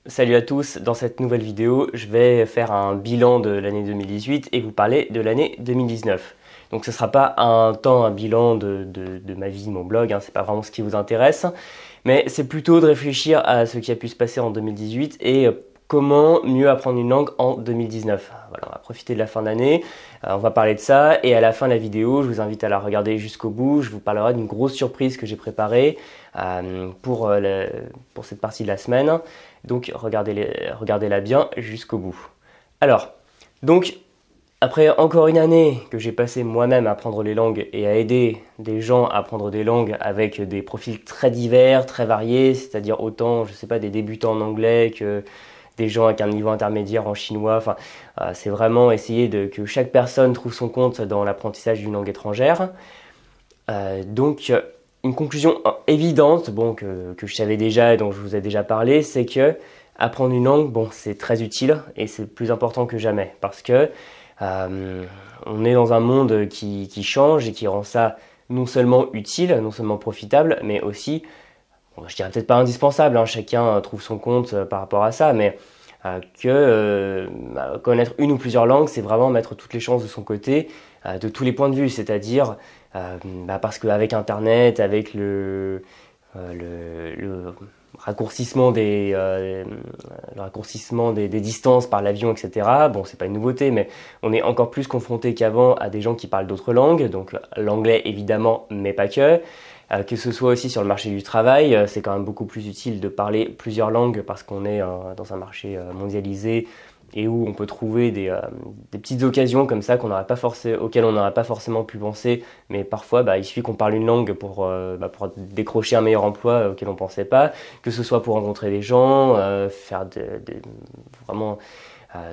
Salut à tous, dans cette nouvelle vidéo, je vais faire un bilan de l'année 2018 et vous parler de l'année 2019. Donc ce ne sera pas un bilan de ma vie, de mon blog, c'est pas vraiment ce qui vous intéresse, mais c'est plutôt de réfléchir à ce qui a pu se passer en 2018 et comment mieux apprendre une langue en 2019. Voilà, on va profiter de la fin d'année, on va parler de ça et à la fin de la vidéo, je vous invite à la regarder jusqu'au bout. Je vous parlerai d'une grosse surprise que j'ai préparée pour cette partie de la semaine. Donc regardez-la bien jusqu'au bout. Alors, donc après encore une année que j'ai passé moi-même à apprendre les langues et à aider des gens à apprendre des langues avec des profils très divers, très variés, c'est-à-dire autant, je sais pas, des débutants en anglais que des gens avec un niveau intermédiaire en chinois. Enfin, c'est vraiment essayer que chaque personne trouve son compte dans l'apprentissage d'une langue étrangère. Donc, une conclusion évidente, que je savais déjà et dont je vous ai déjà parlé, c'est que apprendre une langue, c'est très utile et c'est plus important que jamais parce que on est dans un monde qui change et qui rend ça non seulement utile, non seulement profitable, mais aussi, je dirais peut-être pas indispensable, chacun trouve son compte par rapport à ça, mais connaître une ou plusieurs langues, c'est vraiment mettre toutes les chances de son côté, de tous les points de vue, c'est-à-dire parce qu'avec Internet, avec le raccourcissement des distances par l'avion, etc. Bon, c'est pas une nouveauté, mais on est encore plus confronté qu'avant à des gens qui parlent d'autres langues, donc l'anglais évidemment, mais pas que. Que ce soit aussi sur le marché du travail, c'est quand même beaucoup plus utile de parler plusieurs langues parce qu'on est dans un marché mondialisé et où on peut trouver des petites occasions comme ça auxquelles on n'aurait pas forcément pu penser, mais parfois il suffit qu'on parle une langue pour décrocher un meilleur emploi auquel on ne pensait pas, que ce soit pour rencontrer des gens, faire vraiment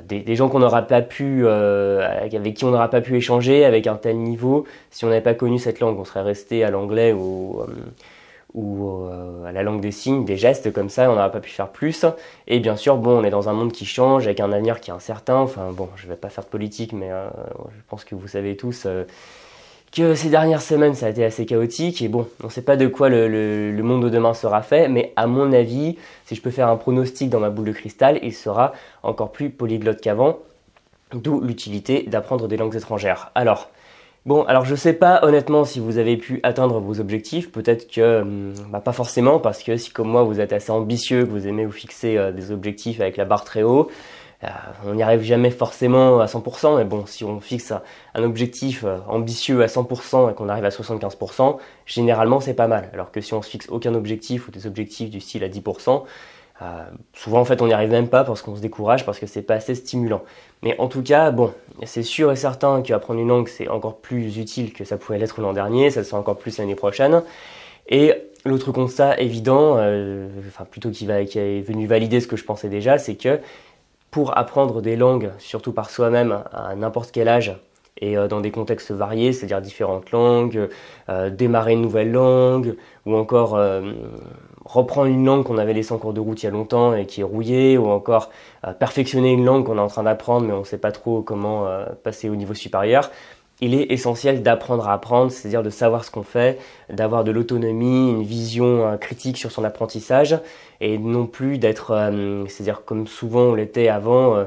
des gens qu'on n'aura pas pu, avec qui on n'aura pas pu échanger avec un tel niveau si on n'avait pas connu cette langue. On serait resté à l'anglais ou à la langue des signes, des gestes comme ça, on n'aurait pas pu faire plus. Et bien sûr, on est dans un monde qui change, avec un avenir qui est incertain. Enfin je vais pas faire de politique, mais je pense que vous savez tous que ces dernières semaines, ça a été assez chaotique. Et on ne sait pas de quoi le monde de demain sera fait, mais à mon avis, si je peux faire un pronostic dans ma boule de cristal, il sera encore plus polyglotte qu'avant, d'où l'utilité d'apprendre des langues étrangères. Alors je sais pas honnêtement si vous avez pu atteindre vos objectifs, peut-être que pas forcément, parce que si comme moi vous êtes assez ambitieux, que vous aimez vous fixer des objectifs avec la barre très haut, on n'y arrive jamais forcément à 100%, mais si on fixe un objectif ambitieux à 100% et qu'on arrive à 75%, généralement c'est pas mal. Alors que si on se fixe aucun objectif ou des objectifs du style à 10%, souvent en fait on n'y arrive même pas parce qu'on se décourage, parce que c'est pas assez stimulant. Mais en tout cas, c'est sûr et certain qu'apprendre une langue c'est encore plus utile que ça pouvait l'être l'an dernier, ça le sera encore plus l'année prochaine. Et l'autre constat évident, qui est venu valider ce que je pensais déjà, c'est que pour apprendre des langues, surtout par soi-même, à n'importe quel âge et dans des contextes variés, c'est-à-dire différentes langues, démarrer une nouvelle langue, ou encore reprendre une langue qu'on avait laissée en cours de route il y a longtemps et qui est rouillée, ou encore perfectionner une langue qu'on est en train d'apprendre mais on ne sait pas trop comment passer au niveau supérieur. Il est essentiel d'apprendre à apprendre, c'est-à-dire de savoir ce qu'on fait, d'avoir de l'autonomie, une vision critique sur son apprentissage, et non plus d'être, c'est-à-dire comme souvent on l'était avant,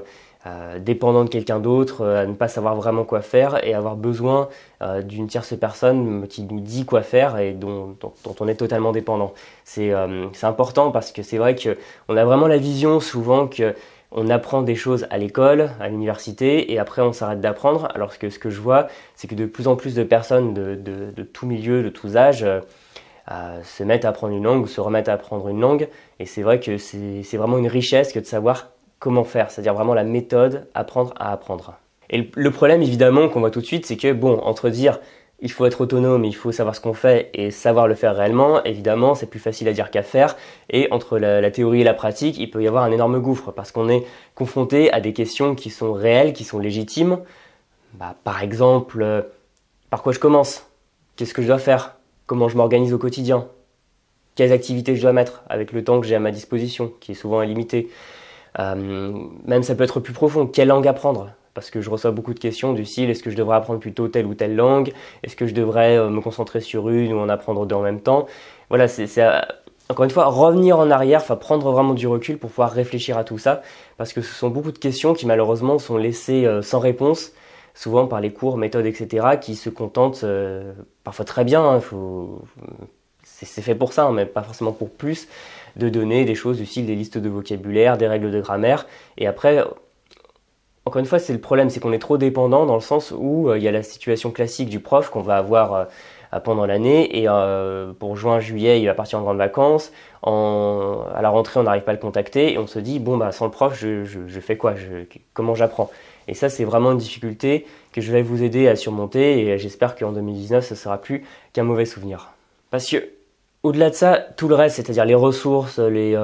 dépendant de quelqu'un d'autre, à ne pas savoir vraiment quoi faire et avoir besoin d'une tierce personne qui nous dit quoi faire et dont on est totalement dépendant. C'est important parce que c'est vrai qu'on a vraiment la vision souvent que on apprend des choses à l'école, à l'université, et après on s'arrête d'apprendre, alors que ce que je vois, c'est que de plus en plus de personnes de tout milieu, de tous âges, se mettent à apprendre une langue ou se remettent à apprendre une langue, et c'est vrai que c'est vraiment une richesse que de savoir comment faire, c'est-à-dire vraiment la méthode apprendre à apprendre. Et le problème évidemment qu'on voit tout de suite, c'est que entre dire il faut être autonome, il faut savoir ce qu'on fait et savoir le faire réellement, évidemment c'est plus facile à dire qu'à faire, et entre la théorie et la pratique, il peut y avoir un énorme gouffre, parce qu'on est confronté à des questions qui sont réelles, qui sont légitimes. Par exemple, par quoi je commence? Qu'est-ce que je dois faire? Comment je m'organise au quotidien? Quelles activités je dois mettre avec le temps que j'ai à ma disposition, qui est souvent illimité? Même ça peut être plus profond, quelle langue apprendre? Parce que je reçois beaucoup de questions du style est-ce que je devrais apprendre plutôt telle ou telle langue? Est-ce que je devrais me concentrer sur une ou en apprendre deux en même temps? Voilà, encore une fois, revenir en arrière, enfin prendre vraiment du recul pour pouvoir réfléchir à tout ça, parce que ce sont beaucoup de questions qui malheureusement sont laissées sans réponse, souvent par les cours, méthodes, etc., qui se contentent parfois très bien, hein, c'est fait pour ça, hein, mais pas forcément pour plus, de donner des choses du style des listes de vocabulaire, des règles de grammaire, et après, encore une fois, c'est le problème, c'est qu'on est trop dépendant dans le sens où il y a la situation classique du prof qu'on va avoir pendant l'année, et pour juin, juillet, il va partir en grandes vacances, à la rentrée, on n'arrive pas à le contacter, et on se dit, bon, bah, sans le prof, je fais quoi, comment j'apprends? Et ça, c'est vraiment une difficulté que je vais vous aider à surmonter, et j'espère qu'en 2019, ce sera plus qu'un mauvais souvenir. Parce que, au-delà de ça, tout le reste, c'est-à-dire les ressources, les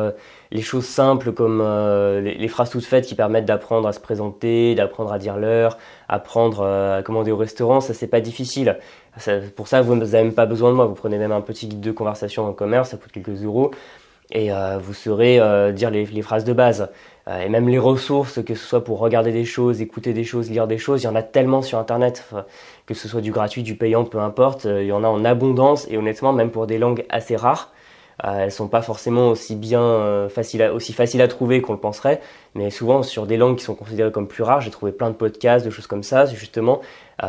choses simples comme les phrases toutes faites qui permettent d'apprendre à se présenter, d'apprendre à dire l'heure, apprendre à commander au restaurant, ça c'est pas difficile. Pour ça, vous n'avez même pas besoin de moi, vous prenez même un petit guide de conversation en commerce, ça coûte quelques euros, et vous saurez dire les phrases de base. Et même les ressources, que ce soit pour regarder des choses, écouter des choses, lire des choses, il y en a tellement sur Internet, que ce soit du gratuit, du payant, peu importe, il y en a en abondance, et honnêtement, même pour des langues assez rares, elles sont pas forcément aussi faciles à trouver qu'on le penserait, mais souvent sur des langues qui sont considérées comme plus rares, j'ai trouvé plein de podcasts, de choses comme ça, justement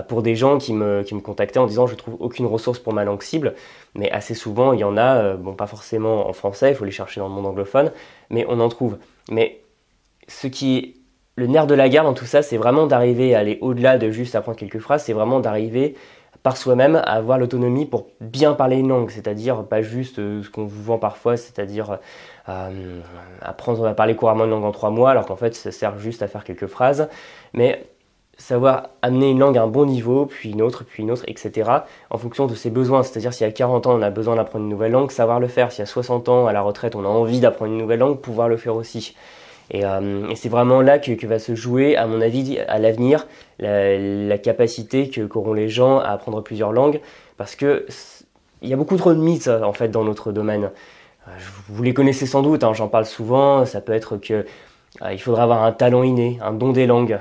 pour des gens qui me contactaient en disant je trouve aucune ressource pour ma langue cible, mais assez souvent il y en a, bon pas forcément en français, il faut les chercher dans le monde anglophone, mais on en trouve. Mais ce qui est le nerf de la guerre dans tout ça, c'est vraiment d'arriver à aller au-delà de juste apprendre quelques phrases, c'est vraiment d'arriver par soi-même à avoir l'autonomie pour bien parler une langue, c'est-à-dire pas juste ce qu'on vous vend parfois, c'est-à-dire apprendre à parler couramment une langue en 3 mois, alors qu'en fait ça sert juste à faire quelques phrases, mais savoir amener une langue à un bon niveau, puis une autre, etc., en fonction de ses besoins, c'est-à-dire s'il y a 40 ans on a besoin d'apprendre une nouvelle langue, savoir le faire, s'il y a 60 ans à la retraite on a envie d'apprendre une nouvelle langue, pouvoir le faire aussi. Et c'est vraiment là que va se jouer, à mon avis, à l'avenir, la capacité qu'auront les gens à apprendre plusieurs langues, parce que il y a beaucoup trop de mythes en fait dans notre domaine. Vous les connaissez sans doute, hein, j'en parle souvent. Ça peut être que il faudra avoir un talent inné, un don des langues.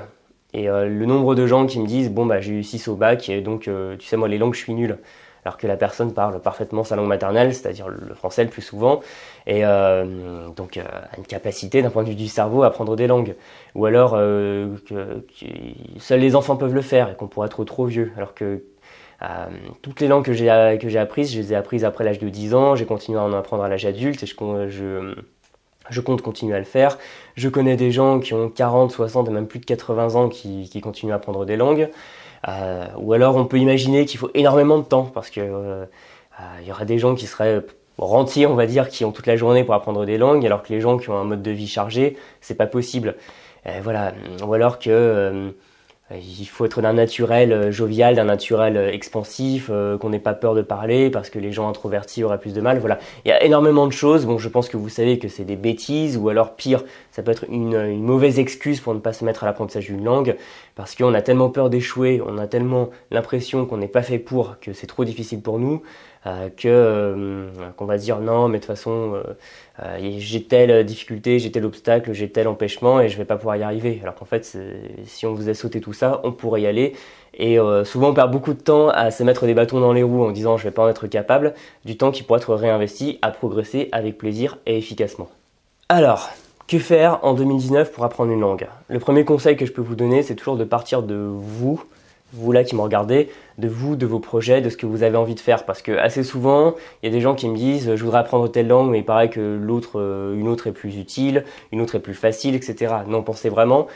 Et le nombre de gens qui me disent bon bah j'ai eu 6 au bac et donc tu sais moi les langues je suis nul. Alors que la personne parle parfaitement sa langue maternelle, c'est-à-dire le français le plus souvent, et donc a une capacité d'un point de vue du cerveau à apprendre des langues. Ou alors que seuls les enfants peuvent le faire et qu'on pourrait être trop vieux. Alors que toutes les langues que j'ai apprises, je les ai apprises après l'âge de 10 ans, j'ai continué à en apprendre à l'âge adulte et je compte continuer à le faire. Je connais des gens qui ont 40, 60 et même plus de 80 ans qui continuent à apprendre des langues. Ou alors on peut imaginer qu'il faut énormément de temps parce que y aura des gens qui seraient rentiers, on va dire, qui ont toute la journée pour apprendre des langues, alors que les gens qui ont un mode de vie chargé, c'est pas possible. Voilà. Ou alors que il faut être d'un naturel jovial, d'un naturel expansif, qu'on n'ait pas peur de parler parce que les gens introvertis auraient plus de mal. Voilà, il y a énormément de choses. Bon, je pense que vous savez que c'est des bêtises ou alors pire, ça peut être une mauvaise excuse pour ne pas se mettre à l'apprentissage d'une langue parce qu'on a tellement peur d'échouer, on a tellement l'impression qu'on n'est pas fait pour, que c'est trop difficile pour nous, qu'on va dire non, mais de toute façon j'ai telle difficulté, j'ai tel obstacle, j'ai tel empêchement et je vais pas pouvoir y arriver. Alors qu'en fait, si on vous a sauté tout ça, on pourrait y aller. Et souvent on perd beaucoup de temps à se mettre des bâtons dans les roues en disant je vais pas en être capable, du temps qui pourrait être réinvesti à progresser avec plaisir et efficacement. Alors, que faire en 2019 pour apprendre une langue? Le premier conseil que je peux vous donner, c'est toujours de partir de vous là qui me regardez, de vous, de vos projets, de ce que vous avez envie de faire. Parce que assez souvent, il y a des gens qui me disent je voudrais apprendre telle langue, mais il paraît que une autre est plus utile, une autre est plus facile, etc. Non, pensez vraiment,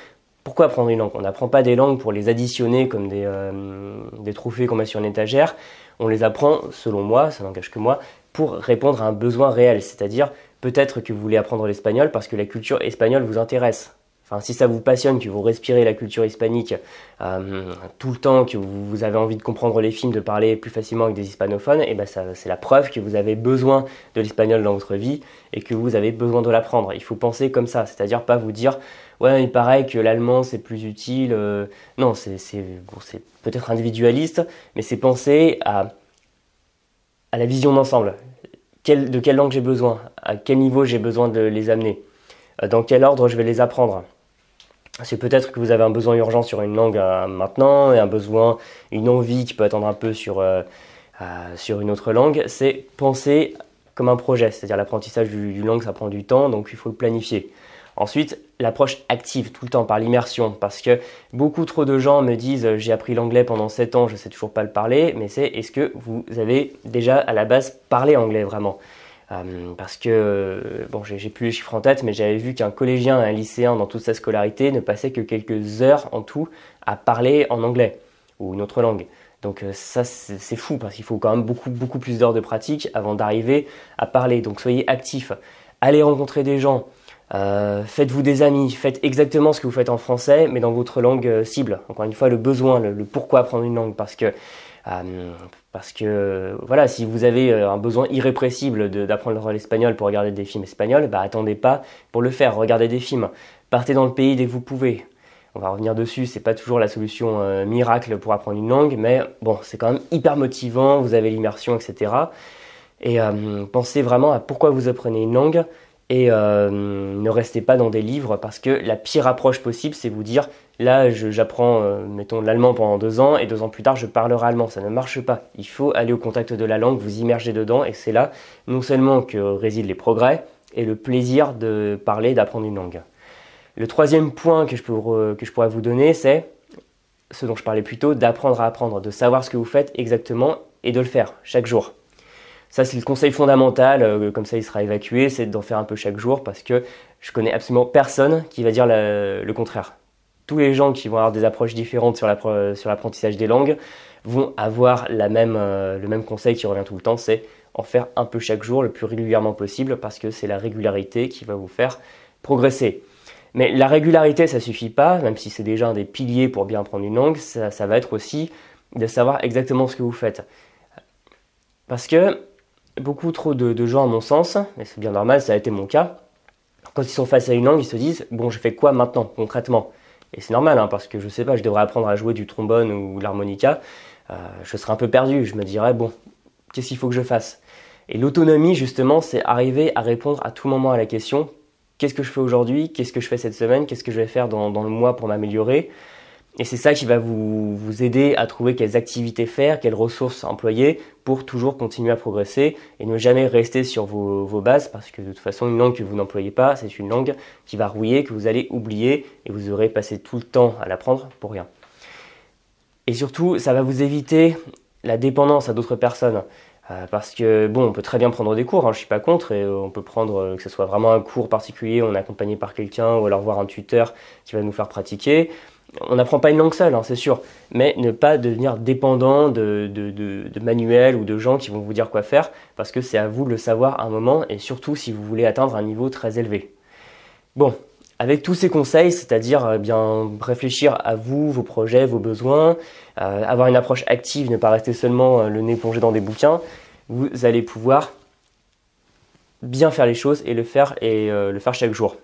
pourquoi apprendre une langue? On n'apprend pas des langues pour les additionner comme des trophées qu'on met sur une étagère. On les apprend, selon moi, ça n'engage que moi, pour répondre à un besoin réel. C'est-à-dire, peut-être que vous voulez apprendre l'espagnol parce que la culture espagnole vous intéresse. Enfin, si ça vous passionne, que vous respirez la culture hispanique tout le temps, que vous avez envie de comprendre les films, de parler plus facilement avec des hispanophones, et ben c'est la preuve que vous avez besoin de l'espagnol dans votre vie et que vous avez besoin de l'apprendre. Il faut penser comme ça, c'est-à-dire pas vous dire ouais, il paraît que l'allemand c'est plus utile. Non, c'est peut-être individualiste, mais c'est penser à la vision d'ensemble. De quelle langue j'ai besoin? À quel niveau j'ai besoin de les amener? Dans quel ordre je vais les apprendre? C'est peut-être que vous avez un besoin urgent sur une langue maintenant et une envie qui peut attendre un peu sur une autre langue. C'est penser comme un projet, c'est-à-dire l'apprentissage d'une langue, ça prend du temps, donc il faut le planifier. Ensuite, l'approche active, tout le temps, par l'immersion, parce que beaucoup trop de gens me disent « j'ai appris l'anglais pendant 7 ans, je ne sais toujours pas le parler », mais c'est « est-ce que vous avez déjà à la base parlé anglais vraiment ?» Parce que, bon, j'ai plus les chiffres en tête, mais j'avais vu qu'un collégien et un lycéen dans toute sa scolarité ne passait que quelques heures en tout à parler en anglais ou une autre langue. Donc ça, c'est fou, parce qu'il faut quand même beaucoup plus d'heures de pratique avant d'arriver à parler. Donc soyez actifs, allez rencontrer des gens, faites-vous des amis, faites exactement ce que vous faites en français, mais dans votre langue cible. Encore une fois, le besoin, le pourquoi apprendre une langue, parce que voilà, si vous avez un besoin irrépressible d'apprendre l'espagnol pour regarder des films espagnols, bah attendez pas pour le faire, regardez des films, partez dans le pays dès que vous pouvez. On va revenir dessus, c'est pas toujours la solution miracle pour apprendre une langue, mais bon, c'est quand même hyper motivant, vous avez l'immersion, etc. Et pensez vraiment à pourquoi vous apprenez une langue, et ne restez pas dans des livres, parce que la pire approche possible, c'est vous dire là j'apprends mettons l'allemand pendant 2 ans et 2 ans plus tard je parlerai allemand. Ça ne marche pas. Il faut aller au contact de la langue, vous immerger dedans, et c'est là non seulement que résident les progrès et le plaisir de parler, d'apprendre une langue. Le troisième point que je pourrais vous donner, c'est ce dont je parlais plus tôt, d'apprendre à apprendre, de savoir ce que vous faites exactement et de le faire chaque jour. Ça, c'est le conseil fondamental, comme ça il sera évacué, c'est d'en faire un peu chaque jour, parce que je connais absolument personne qui va dire le contraire. Tous les gens qui vont avoir des approches différentes sur l'apprentissage des langues vont avoir le même conseil qui revient tout le temps, c'est en faire un peu chaque jour, le plus régulièrement possible, parce que c'est la régularité qui va vous faire progresser. Mais la régularité, ça suffit pas, même si c'est déjà un des piliers pour bien apprendre une langue, ça va être aussi de savoir exactement ce que vous faites. Parce que beaucoup trop de gens, à mon sens, et c'est bien normal, ça a été mon cas, quand ils sont face à une langue, ils se disent « bon, je fais quoi maintenant, concrètement ?» Et c'est normal, hein, parce que je sais pas, je devrais apprendre à jouer du trombone ou de l'harmonica, je serais un peu perdu, je me dirais « bon, qu'est-ce qu'il faut que je fasse ?» Et l'autonomie, justement, c'est arriver à répondre à tout moment à la question « qu'est-ce que je fais aujourd'hui ? Qu'est-ce que je fais cette semaine ? Qu'est-ce que je vais faire dans le mois pour m'améliorer ?» Et c'est ça qui va vous aider à trouver quelles activités faire, quelles ressources employer pour toujours continuer à progresser et ne jamais rester sur vos bases, parce que de toute façon, une langue que vous n'employez pas, c'est une langue qui va rouiller, que vous allez oublier, et vous aurez passé tout le temps à l'apprendre pour rien. Et surtout, ça va vous éviter la dépendance à d'autres personnes. Parce que bon, on peut très bien prendre des cours, hein, je suis pas contre, et on peut prendre que ce soit vraiment un cours particulier, on est accompagné par quelqu'un, ou alors voir un tuteur qui va nous faire pratiquer. On n'apprend pas une langue seule, hein, c'est sûr, mais ne pas devenir dépendant de manuels ou de gens qui vont vous dire quoi faire, parce que c'est à vous de le savoir à un moment, et surtout si vous voulez atteindre un niveau très élevé. Bon, avec tous ces conseils, c'est-à-dire bien réfléchir à vous, vos projets, vos besoins, avoir une approche active, ne pas rester seulement le nez plongé dans des bouquins, vous allez pouvoir bien faire les choses et le faire chaque jour.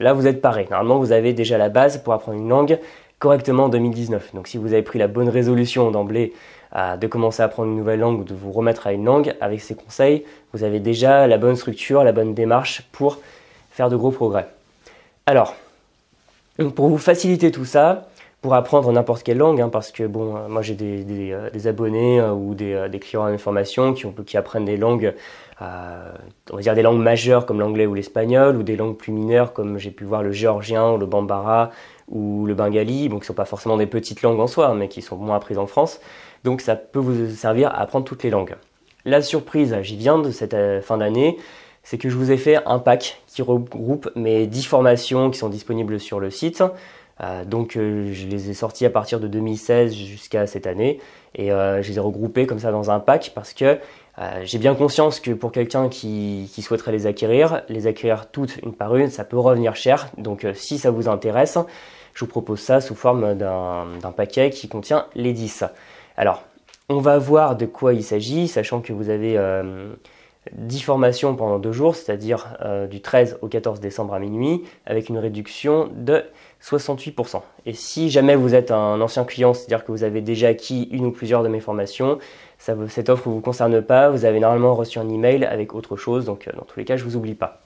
Là, vous êtes paré. Normalement, vous avez déjà la base pour apprendre une langue correctement en 2019. Donc, si vous avez pris la bonne résolution d'emblée de commencer à apprendre une nouvelle langue ou de vous remettre à une langue, avec ces conseils, vous avez déjà la bonne structure, la bonne démarche pour faire de gros progrès. Alors, pour vous faciliter tout ça, pour apprendre n'importe quelle langue, hein, parce que bon, moi j'ai des abonnés ou des clients à information qui apprennent des langues, on va dire des langues majeures comme l'anglais ou l'espagnol, ou des langues plus mineures comme j'ai pu voir le géorgien ou le bambara ou le bengali, donc qui ne sont pas forcément des petites langues en soi, mais qui sont moins apprises en France. Donc ça peut vous servir à apprendre toutes les langues. La surprise, j'y viens de cette fin d'année, c'est que je vous ai fait un pack qui regroupe mes 10 formations qui sont disponibles sur le site. Donc je les ai sortis à partir de 2016 jusqu'à cette année, et je les ai regroupés comme ça dans un pack, parce que j'ai bien conscience que pour quelqu'un qui souhaiterait les acquérir toutes une par une, ça peut revenir cher. Donc si ça vous intéresse, je vous propose ça sous forme d'un paquet qui contient les 10. Alors, on va voir de quoi il s'agit, sachant que vous avez 10 formations pendant 2 jours, c'est-à-dire du 13 au 14 décembre à minuit, avec une réduction de 68%. Et si jamais vous êtes un ancien client, c'est-à-dire que vous avez déjà acquis une ou plusieurs de mes formations, cette offre ne vous concerne pas, vous avez normalement reçu un email avec autre chose, donc dans tous les cas, je ne vous oublie pas.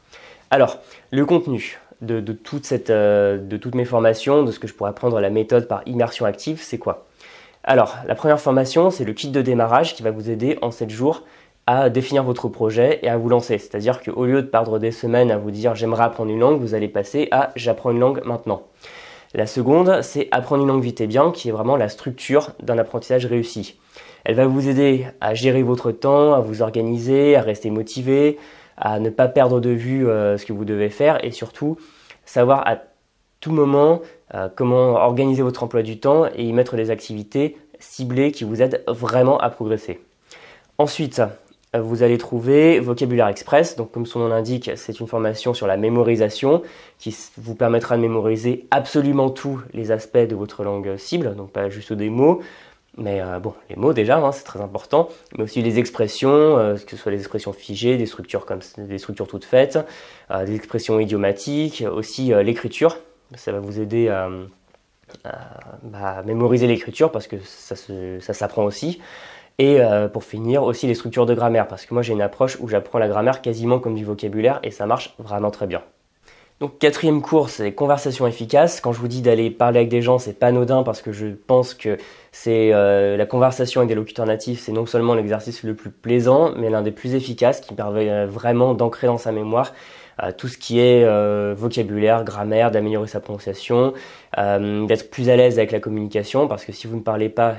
Alors, le contenu de toutes mes formations, de ce que je pourrais apprendre la méthode par immersion active, c'est quoi? Alors, la première formation, c'est le kit de démarrage qui va vous aider en 7 jours à définir votre projet et à vous lancer. C'est-à-dire qu'au lieu de perdre des semaines à vous dire j'aimerais apprendre une langue, vous allez passer à j'apprends une langue maintenant. La seconde, c'est apprendre une langue vite et bien, qui est vraiment la structure d'un apprentissage réussi. Elle va vous aider à gérer votre temps, à vous organiser, à rester motivé, à ne pas perdre de vue ce que vous devez faire et surtout savoir à tout moment comment organiser votre emploi du temps et y mettre des activités ciblées qui vous aident vraiment à progresser. Ensuite, vous allez trouver Vocabulaire Express. Donc, comme son nom l'indique, c'est une formation sur la mémorisation qui vous permettra de mémoriser absolument tous les aspects de votre langue cible, donc pas juste des mots, mais bon, les mots déjà, hein, c'est très important, mais aussi les expressions, que ce soit les expressions figées, des structures toutes faites, des expressions idiomatiques, aussi l'écriture. Ça va vous aider à mémoriser l'écriture parce que ça s'apprend aussi. Et pour finir, aussi les structures de grammaire, parce que moi j'ai une approche où j'apprends la grammaire quasiment comme du vocabulaire et ça marche vraiment très bien. Donc quatrième cours, c'est conversation efficace. Quand je vous dis d'aller parler avec des gens, c'est pas anodin parce que je pense que c'est la conversation avec des locuteurs natifs, c'est non seulement l'exercice le plus plaisant, mais l'un des plus efficaces qui permet vraiment d'ancrer dans sa mémoire tout ce qui est vocabulaire, grammaire, d'améliorer sa prononciation, d'être plus à l'aise avec la communication parce que si vous ne parlez pas,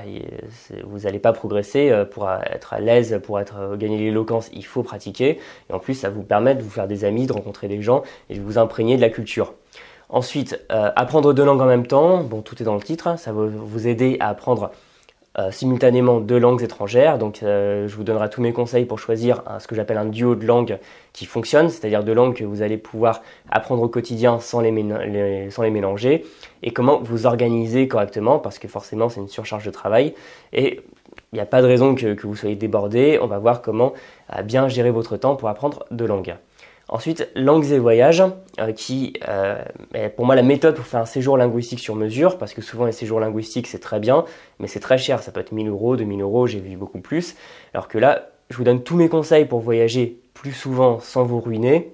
vous n'allez pas progresser. Pour être à l'aise, pour gagner l'éloquence, il faut pratiquer et en plus ça vous permet de vous faire des amis, de rencontrer des gens et de vous imprégner de la culture. Ensuite, apprendre deux langues en même temps, bon tout est dans le titre, ça va vous aider à apprendre simultanément deux langues étrangères. Donc je vous donnerai tous mes conseils pour choisir ce que j'appelle un duo de langues qui fonctionne, c'est-à-dire deux langues que vous allez pouvoir apprendre au quotidien sans les mélanger et comment vous organiser correctement parce que forcément c'est une surcharge de travail et il n'y a pas de raison que vous soyez débordé. On va voir comment bien gérer votre temps pour apprendre deux langues. Ensuite, langues et voyages, qui est pour moi la méthode pour faire un séjour linguistique sur mesure, parce que souvent les séjours linguistiques c'est très bien, mais c'est très cher, ça peut être 1000 €, 2000 €, j'ai vu beaucoup plus. Alors que là, je vous donne tous mes conseils pour voyager plus souvent sans vous ruiner,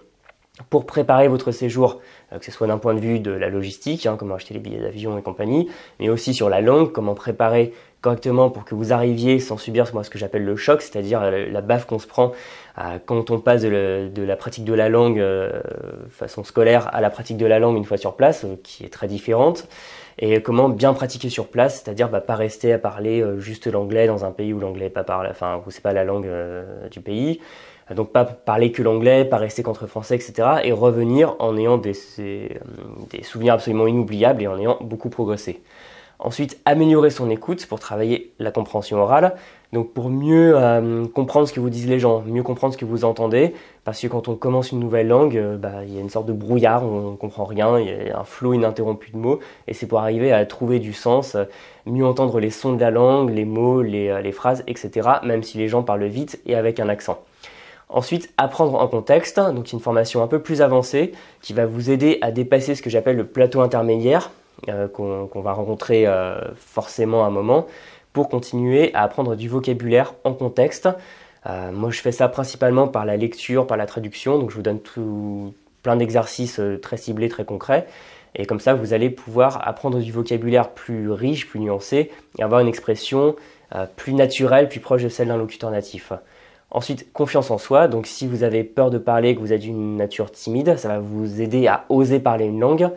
pour préparer votre séjour, que ce soit d'un point de vue de la logistique, comment acheter les billets d'avion et compagnie, mais aussi sur la langue, comment préparer correctement pour que vous arriviez sans subir ce que j'appelle le choc, c'est-à-dire la baffe qu'on se prend quand on passe de la pratique de la langue façon scolaire à la pratique de la langue une fois sur place, qui est très différente, et comment bien pratiquer sur place, c'est-à-dire pas rester à parler juste l'anglais dans un pays où l'anglais n'est pas parlé, où c'est pas la langue du pays. Donc pas parler que l'anglais, pas rester qu'entre français, etc. Et revenir en ayant des souvenirs absolument inoubliables et en ayant beaucoup progressé. Ensuite, améliorer son écoute pour travailler la compréhension orale. Donc pour mieux comprendre ce que vous disent les gens, mieux comprendre ce que vous entendez. Parce que quand on commence une nouvelle langue, il y a une sorte de brouillard, on ne comprend rien, il y a un flot ininterrompu de mots. Et c'est pour arriver à trouver du sens, mieux entendre les sons de la langue, les mots, les phrases, etc. Même si les gens parlent vite et avec un accent. Ensuite, apprendre en contexte, donc c'est une formation un peu plus avancée qui va vous aider à dépasser ce que j'appelle le plateau intermédiaire qu'on va rencontrer forcément à un moment pour continuer à apprendre du vocabulaire en contexte. Moi, je fais ça principalement par la lecture, par la traduction, donc je vous donne plein d'exercices très ciblés, très concrets. Et comme ça, vous allez pouvoir apprendre du vocabulaire plus riche, plus nuancé et avoir une expression plus naturelle, plus proche de celle d'un locuteur natif. Ensuite, confiance en soi. Donc si vous avez peur de parler, que vous êtes d'une nature timide, ça va vous aider à oser parler une langue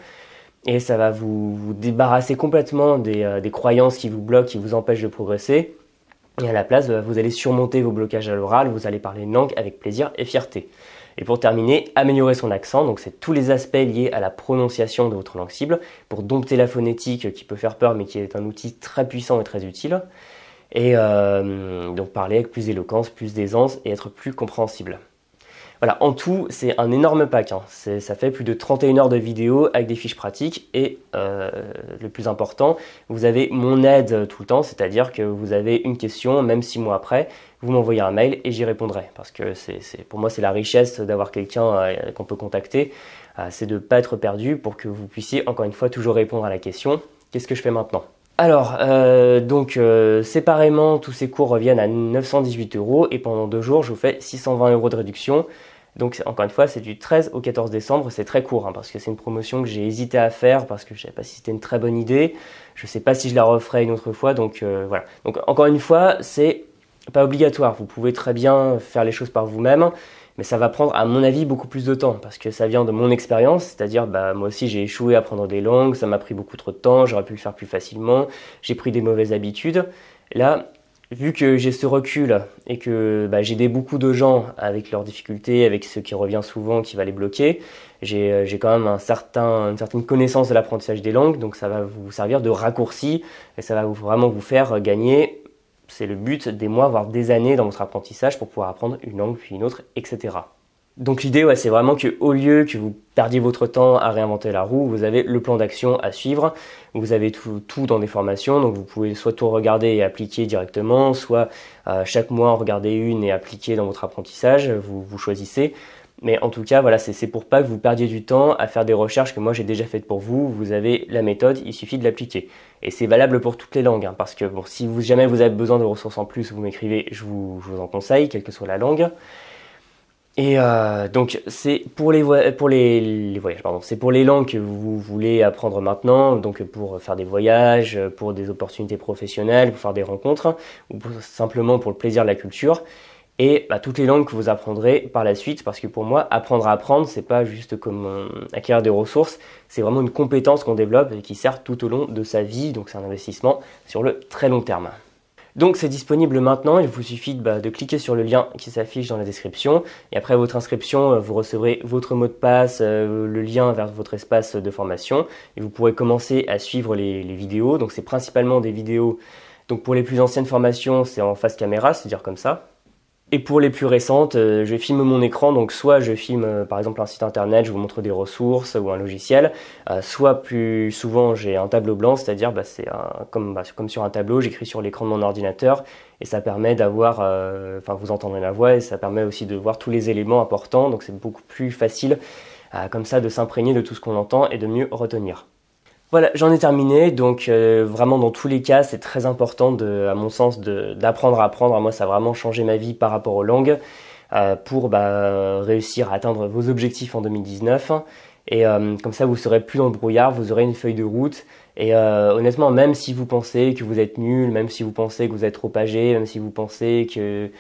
et ça va vous débarrasser complètement des croyances qui vous bloquent, qui vous empêchent de progresser. Et à la place, vous allez surmonter vos blocages à l'oral, vous allez parler une langue avec plaisir et fierté. Et pour terminer, améliorer son accent. Donc c'est tous les aspects liés à la prononciation de votre langue cible pour dompter la phonétique qui peut faire peur mais qui est un outil très puissant et très utile. Et donc parler avec plus d'éloquence, plus d'aisance et être plus compréhensible. Voilà, en tout, c'est un énorme pack. Ça fait plus de 31 heures de vidéo avec des fiches pratiques et le plus important, vous avez mon aide tout le temps, c'est-à-dire que vous avez une question, même 6 mois après, vous m'envoyez un mail et j'y répondrai. Parce que pour moi, c'est la richesse d'avoir quelqu'un qu'on peut contacter, c'est de ne pas être perdu pour que vous puissiez, encore une fois, toujours répondre à la question « Qu'est-ce que je fais maintenant ?» Alors, séparément, tous ces cours reviennent à 918 € et pendant 2 jours, je vous fais 620 € de réduction. Donc, encore une fois, c'est du 13 au 14 décembre, c'est très court parce que c'est une promotion que j'ai hésité à faire parce que je ne savais pas si c'était une très bonne idée. Je ne sais pas si je la referai une autre fois, donc voilà. Donc, encore une fois, c'est pas obligatoire, vous pouvez très bien faire les choses par vous-même, mais ça va prendre à mon avis beaucoup plus de temps parce que ça vient de mon expérience, c'est-à-dire moi aussi j'ai échoué à apprendre des langues, ça m'a pris beaucoup trop de temps, j'aurais pu le faire plus facilement, j'ai pris des mauvaises habitudes. Là, vu que j'ai ce recul et que j'ai aidé beaucoup de gens avec leurs difficultés, avec ce qui revient souvent, qui va les bloquer, j'ai quand même une certaine connaissance de l'apprentissage des langues, donc ça va vous servir de raccourci et ça va vraiment vous faire gagner. C'est le but des mois, voire des années dans votre apprentissage pour pouvoir apprendre une langue puis une autre, etc. Donc l'idée, c'est vraiment qu'au lieu que vous perdiez votre temps à réinventer la roue, vous avez le plan d'action à suivre. Vous avez tout dans des formations, donc vous pouvez soit tout regarder et appliquer directement, soit chaque mois en regarder une et appliquer dans votre apprentissage, vous choisissez. Mais en tout cas, voilà, c'est pour pas que vous perdiez du temps à faire des recherches que moi j'ai déjà faites pour vous. Vous avez la méthode, il suffit de l'appliquer. Et c'est valable pour toutes les langues, parce que si jamais vous avez besoin de ressources en plus, vous m'écrivez, je vous en conseille, quelle que soit la langue. Et donc c'est pour les voyages, pardon. C'est pour les langues que vous voulez apprendre maintenant, donc pour faire des voyages, pour des opportunités professionnelles, pour faire des rencontres, ou simplement pour le plaisir de la culture. Et toutes les langues que vous apprendrez par la suite, parce que pour moi, apprendre à apprendre, c'est pas juste comme acquérir des ressources, c'est vraiment une compétence qu'on développe et qui sert tout au long de sa vie, donc c'est un investissement sur le très long terme. Donc c'est disponible maintenant, il vous suffit de cliquer sur le lien qui s'affiche dans la description, et après votre inscription, vous recevrez votre mot de passe, le lien vers votre espace de formation, et vous pourrez commencer à suivre les vidéos. Donc c'est principalement des vidéos, donc pour les plus anciennes formations, c'est en face caméra, c'est-à-dire comme ça. Et pour les plus récentes, je filme mon écran, donc soit je filme par exemple un site internet, je vous montre des ressources ou un logiciel, soit plus souvent j'ai un tableau blanc, c'est-à-dire c'est comme sur un tableau, j'écris sur l'écran de mon ordinateur et ça permet d'avoir, vous entendrez la voix et ça permet aussi de voir tous les éléments importants, donc c'est beaucoup plus facile comme ça de s'imprégner de tout ce qu'on entend et de mieux retenir. Voilà, j'en ai terminé, donc vraiment dans tous les cas, c'est très important à mon sens d'apprendre à apprendre. Moi, ça a vraiment changé ma vie par rapport aux langues pour réussir à atteindre vos objectifs en 2019. Et comme ça, vous serez plus dans le brouillard, vous aurez une feuille de route. Et honnêtement, même si vous pensez que vous êtes nul, même si vous pensez que vous êtes trop âgé, même si vous pensez que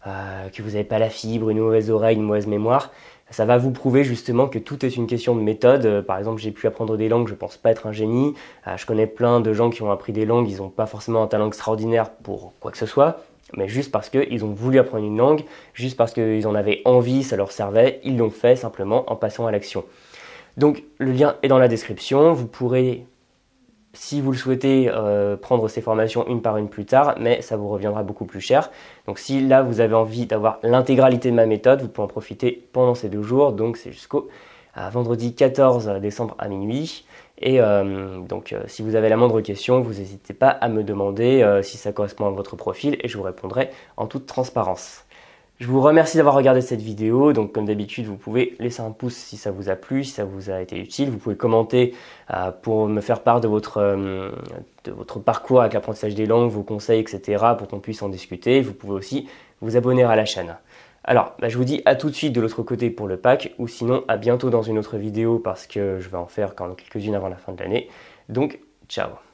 vous n'avez pas la fibre, une mauvaise oreille, une mauvaise mémoire, ça va vous prouver justement que tout est une question de méthode. Par exemple, j'ai pu apprendre des langues, je pense pas être un génie. Je connais plein de gens qui ont appris des langues, ils n'ont pas forcément un talent extraordinaire pour quoi que ce soit, mais juste parce qu'ils ont voulu apprendre une langue, juste parce qu'ils en avaient envie, ça leur servait, ils l'ont fait simplement en passant à l'action. Donc le lien est dans la description, vous pourrez, si vous le souhaitez, prendre ces formations une par une plus tard, mais ça vous reviendra beaucoup plus cher. Donc si là vous avez envie d'avoir l'intégralité de ma méthode, vous pouvez en profiter pendant ces 2 jours, donc c'est jusqu'au vendredi 14 décembre à minuit. Et si vous avez la moindre question, vous n'hésitez pas à me demander si ça correspond à votre profil et je vous répondrai en toute transparence. Je vous remercie d'avoir regardé cette vidéo. Donc comme d'habitude, vous pouvez laisser un pouce si ça vous a plu, si ça vous a été utile. Vous pouvez commenter pour me faire part de votre parcours avec l'apprentissage des langues, vos conseils, etc. pour qu'on puisse en discuter. Vous pouvez aussi vous abonner à la chaîne. Alors, je vous dis à tout de suite de l'autre côté pour le pack, ou sinon à bientôt dans une autre vidéo parce que je vais en faire quand même quelques-unes avant la fin de l'année. Donc, ciao!